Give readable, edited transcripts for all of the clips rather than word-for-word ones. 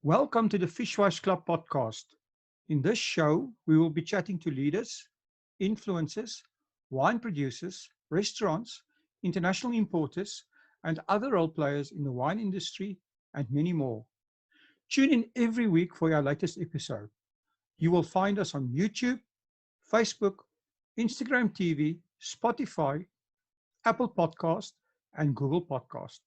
Welcome to the FISHWIVES Club podcast. In this show, we will be chatting to leaders, influencers, wine producers, restaurants, international importers, and other role players in the wine industry, and many more. Tune in every week for our latest episode. You will find us on YouTube, Facebook, Instagram TV, Spotify, Apple Podcast, and Google Podcast.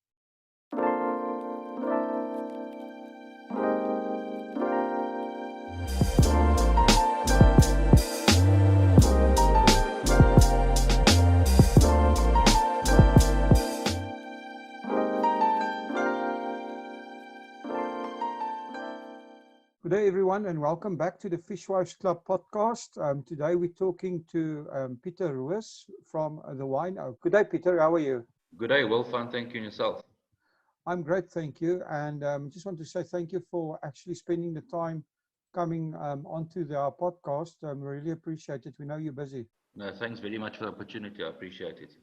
Good day, everyone, and welcome back to the FISHWIVES Club podcast. Today we're talking to Pieter Roos from the Wine Oke. Good day, Pieter. How are you? Good day, well, fine, thank you, and yourself. I'm great, thank you. And just want to say thank you for actually spending the time coming onto our podcast. We really appreciate it. We know you're busy. No, thanks very much for the opportunity. I appreciate it.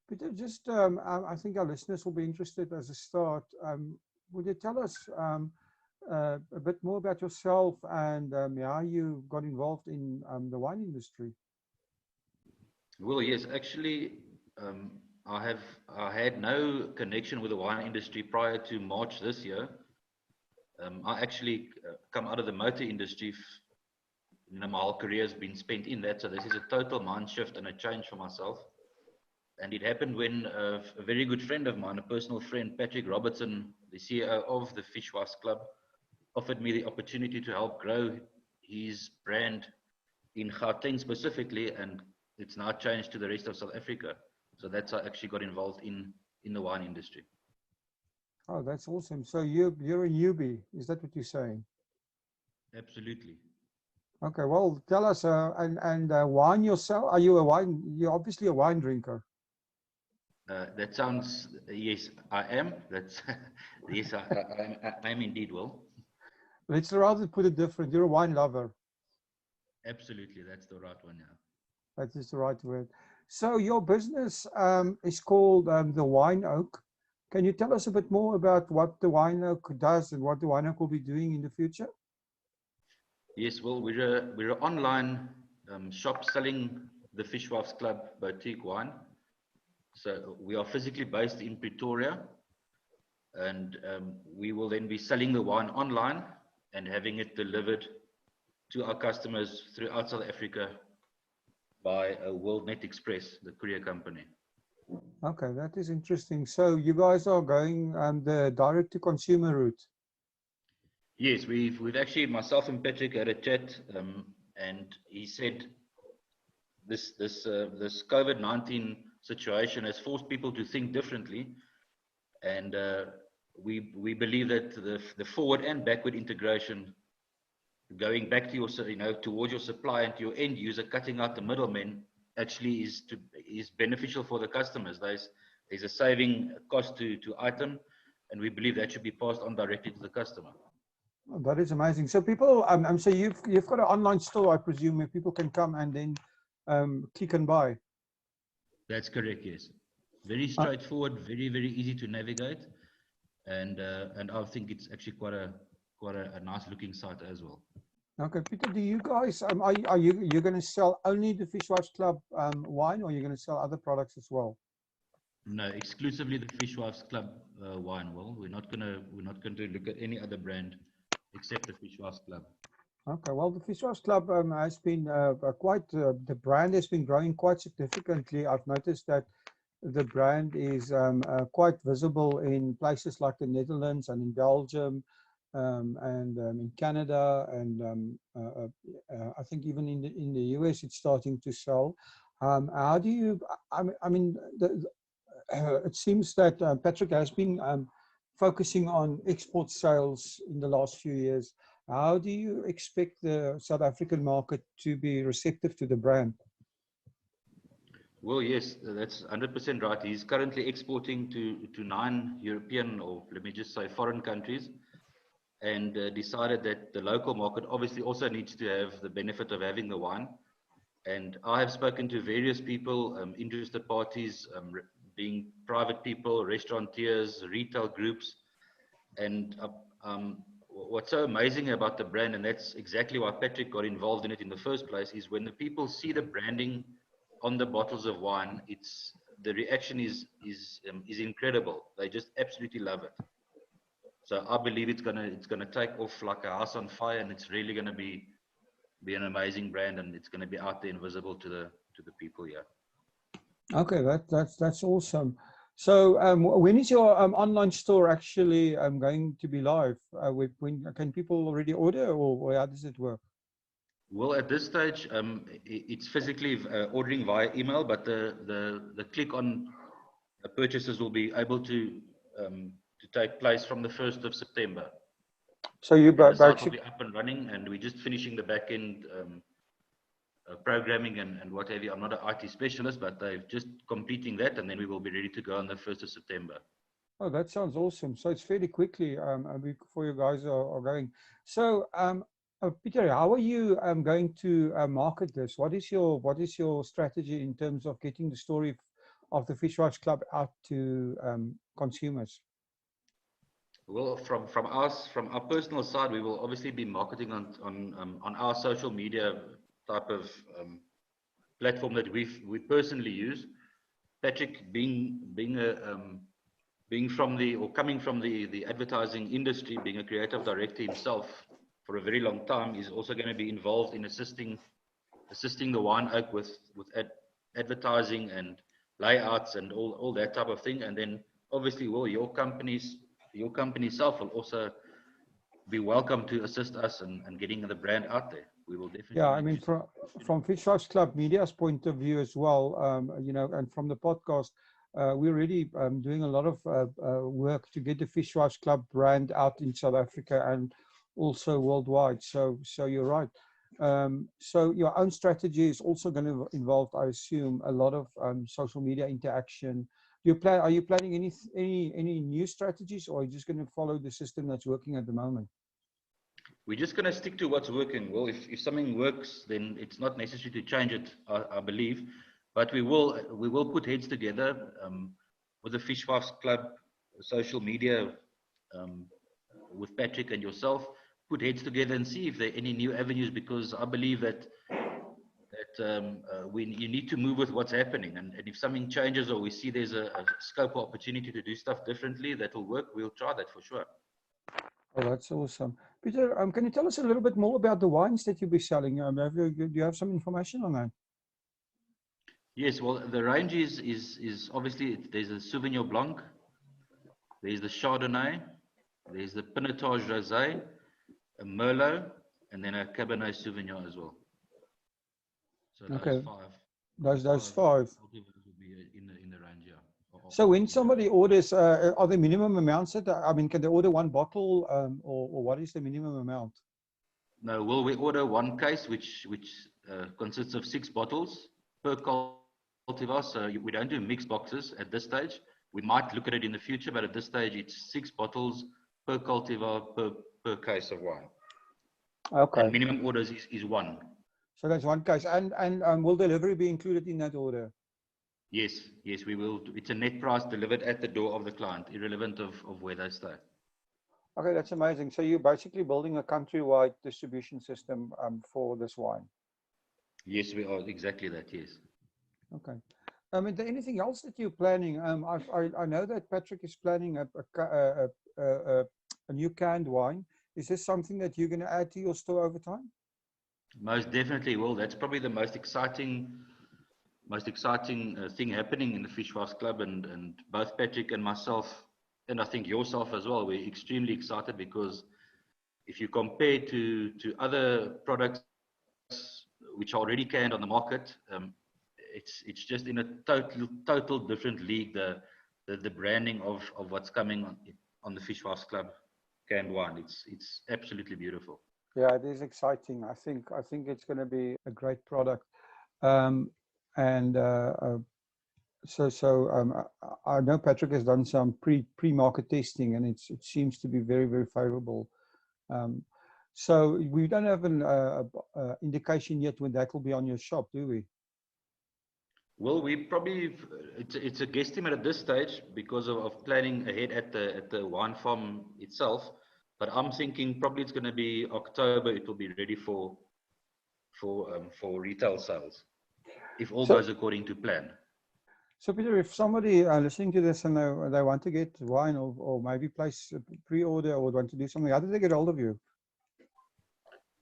Pieter, just I think our listeners will be interested as a start. Would you tell us a bit more about yourself and how you got involved in the wine industry? Well, yes, actually, I had no connection with the wine industry prior to March this year. I actually come out of the motor industry. My whole career has been spent in that, so this is a total mind shift and a change for myself. And it happened when a very good friend of mine, a personal friend, Patrick Robertson, the CEO of the FISHWIVES Club, offered me the opportunity to help grow his brand in Gauteng specifically, and it's now changed to the rest of South Africa. So that's how I actually got involved in the wine industry. Oh, that's awesome. So you're a newbie, is that what you're saying? Absolutely. Okay, well, tell us, and wine yourself, you're obviously a wine drinker. That sounds, yes, I am. That's, yes, I am indeed, Will. Let's rather put it different. You're a wine lover. Absolutely, that's the right one now. That is the right word. So your business is called the Wine Oke. Can you tell us a bit more about what the Wine Oke does and what the Wine Oke will be doing in the future? Yes, well, we're an online shop selling the FISHWIVES Club Boutique wine. So we are physically based in Pretoria, and we will then be selling the wine online and having it delivered to our customers throughout South Africa by WorldNet Express, the courier company. Okay, that is interesting. So you guys are going the direct-to-consumer route. Yes, we've actually, myself and Patrick had a chat, and he said this COVID-19 situation has forced people to think differently, and we believe that the forward and backward integration, going back to your, towards your supply and to your end user, cutting out the middlemen, actually is beneficial for the customers. There's a saving cost to item, and we believe that should be passed on directly to the customer. Oh, that is amazing. So people, so you've got an online store, I presume, where people can come and then click and buy. That's correct. Yes, very straightforward, very easy to navigate, and I think it's actually quite a nice looking site as well. Okay, Pieter, do you guys are you going to sell only the FISHWIVES Club wine, or are you going to sell other products as well? No, exclusively the FISHWIVES Club wine. Well, we're not going to look at any other brand except the FISHWIVES Club. Okay, well, the FISHWIVES Club has been the brand has been growing quite significantly. I've noticed that the brand is quite visible in places like the Netherlands and in Belgium, and in Canada, and I think even in the US it's starting to sell. How do you? I mean, it seems that Patrick has been focusing on export sales in the last few years. How do you expect the South African market to be receptive to the brand? Well, yes, that's 100% right. He's currently exporting to 9 European, or let me just say foreign countries, and decided that the local market obviously also needs to have the benefit of having the wine. And I have spoken to various people, interested parties, being private people, restaurateurs, retail groups, and what's so amazing about the brand, and that's exactly why Patrick got involved in it in the first place, is when the people see the branding on the bottles of wine, the reaction is incredible. They just absolutely love it. So I believe it's gonna take off like a house on fire, and it's really gonna be an amazing brand, and it's gonna be out there and visible to the people here. Okay, that's awesome. So when is your online store actually going to be live? When can people already order, or how does it work? Well, at this stage, it's physically ordering via email, but the click on purchases will be able to take place from the 1st of September. So you And the site will basically, be up and running, and we're just finishing the back end programming and what have you. I'm not an IT specialist, but they're just completing that, and then we will be ready to go on the 1st of September. oh, that sounds awesome. So it's fairly quickly before you guys are going. So Pieter, how are you going to market this? What is your strategy in terms of getting the story of the FISHWIVES Club out to consumers? Well, from our personal side, we will obviously be marketing on our social media type of platform that we personally use. Patrick, being from coming from the advertising industry, being a creative director himself for a very long time, is also going to be involved in assisting the Wine Oke with advertising and layouts and all that type of thing. And then obviously, well, your company itself will also be welcome to assist us and getting the brand out there. We will definitely. Yeah, I mean, from FISHWIVES Club Media's point of view as well, and from the podcast, we're really doing a lot of work to get the FISHWIVES Club brand out in South Africa and also worldwide. So you're right. So your own strategy is also going to involve, I assume, a lot of social media interaction. Are you planning any new strategies, or are you just going to follow the system that's working at the moment? We're just going to stick to what's working. Well, if something works, then it's not necessary to change it, I believe. But we will put heads together with the FISHWIVES Club social media, with Patrick and yourself, put heads together and see if there are any new avenues, because I believe that you need to move with what's happening. And if something changes, or we see there's a scope or opportunity to do stuff differently that will work, we'll try that for sure. Oh, that's awesome. Pieter, can you tell us a little bit more about the wines that you'll be selling? Do you have some information on that? Yes, well, the range is obviously, there's a Sauvignon Blanc, there's the Chardonnay, there's the Pinotage Rosé, a Merlot, and then a Cabernet Sauvignon as well. So those five. Those five. Will be in the range, yeah. So when somebody orders, are there minimum amounts that, I mean, can they order one bottle, or what is the minimum amount? No, well, we order one case, which consists of 6 bottles per cultivar. So we don't do mixed boxes at this stage. We might look at it in the future, but at this stage, it's 6 bottles per cultivar per case of wine. Okay. And minimum orders is 1. So that's one case. And will delivery be included in that order? Yes, we will. It's a net price delivered at the door of the client, irrelevant of where they stay. Okay, that's amazing. So you're basically building a countrywide distribution system for this wine. Yes, we are exactly that. Yes. Okay. Is there anything else that you're planning? I know that Patrick is planning a new canned wine. Is this something that you're going to add to your store over time? Most definitely will. That's probably the most exciting thing happening in the FISHWIVES Club, and both Patrick and myself, and I think yourself as well, we're extremely excited, because if you compare to other products which are already canned on the market, it's just in a total different league. The branding of what's coming on the FISHWIVES Club canned wine, it's absolutely beautiful. Yeah, it is exciting. I think it's going to be a great product. So I know Patrick has done some pre-market testing, and it seems to be very, very favorable. So we don't have an indication yet when that will be on your shop, do we? Well, we probably, it's a guesstimate at this stage because of planning ahead at the wine farm itself. But I'm thinking probably it's going to be October. It will be ready for retail sales, if all So, goes according to plan. so Peter, if somebody listening to this and they want to get wine or maybe place a pre-order or want to do something, how do they get hold of you?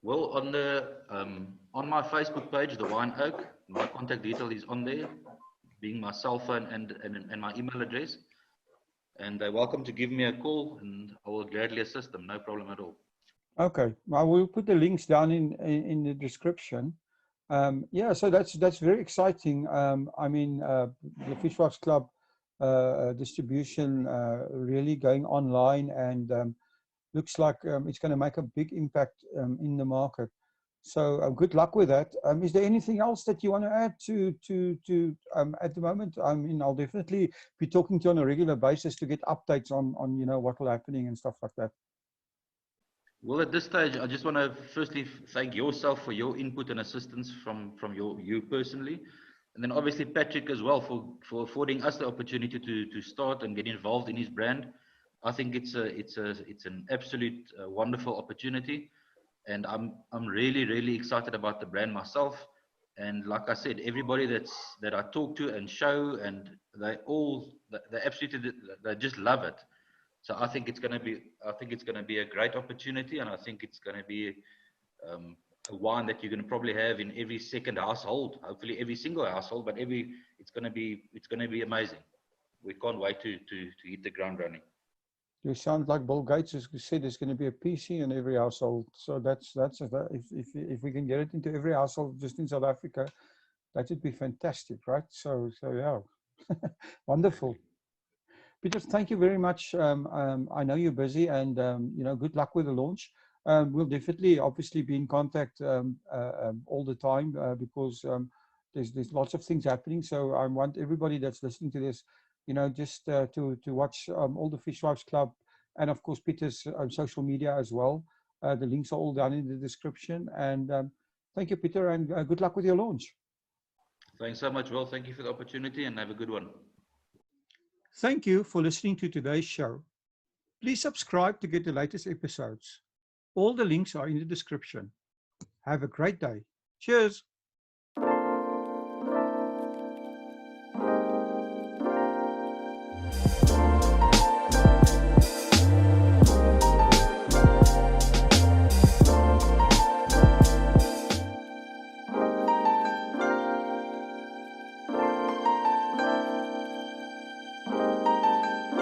Well, on my Facebook page, the Wine Oke, my contact detail is on there, being my cell phone and my email address. And they're welcome to give me a call, and I will gladly assist them. No problem at all. Okay, well, we'll put the links down in the description. Yeah, so that's very exciting. I mean, the Fishwives Club distribution really going online, and looks like it's going to make a big impact in the market. So good luck with that. Is there anything else that you want to add to at the moment? I mean, I'll definitely be talking to you on a regular basis to get updates on what will happening and stuff like that. Well, at this stage, I just want to firstly thank yourself for your input and assistance from you personally, and then obviously Patrick as well for affording us the opportunity to start and get involved in his brand. I think it's an absolute wonderful opportunity, and I'm really excited about the brand myself. And like I said, everybody that I talk to and show, and they absolutely, they just love it. So I think it's going to be a great opportunity, and I think it's going to be a wine that you're going to probably have in every second household, hopefully every single household, but it's going to be amazing. We can't wait to hit the ground running. You sound like Bill Gates has said there's going to be a PC in every household. So that's if we can get it into every household just in South Africa, that would be fantastic, right? So yeah, wonderful. Peter, thank you very much. I know you're busy, and good luck with the launch. We'll definitely, obviously, be in contact all the time because there's lots of things happening. So I want everybody that's listening to this, just to watch all the Fishwives Club, and of course Peter's social media as well. The links are all down in the description. And thank you, Peter, and good luck with your launch. Thanks so much, Will. Thank you for the opportunity, and have a good one. Thank you for listening to today's show. Please subscribe to get the latest episodes. All the links are in the description. Have a great day. Cheers.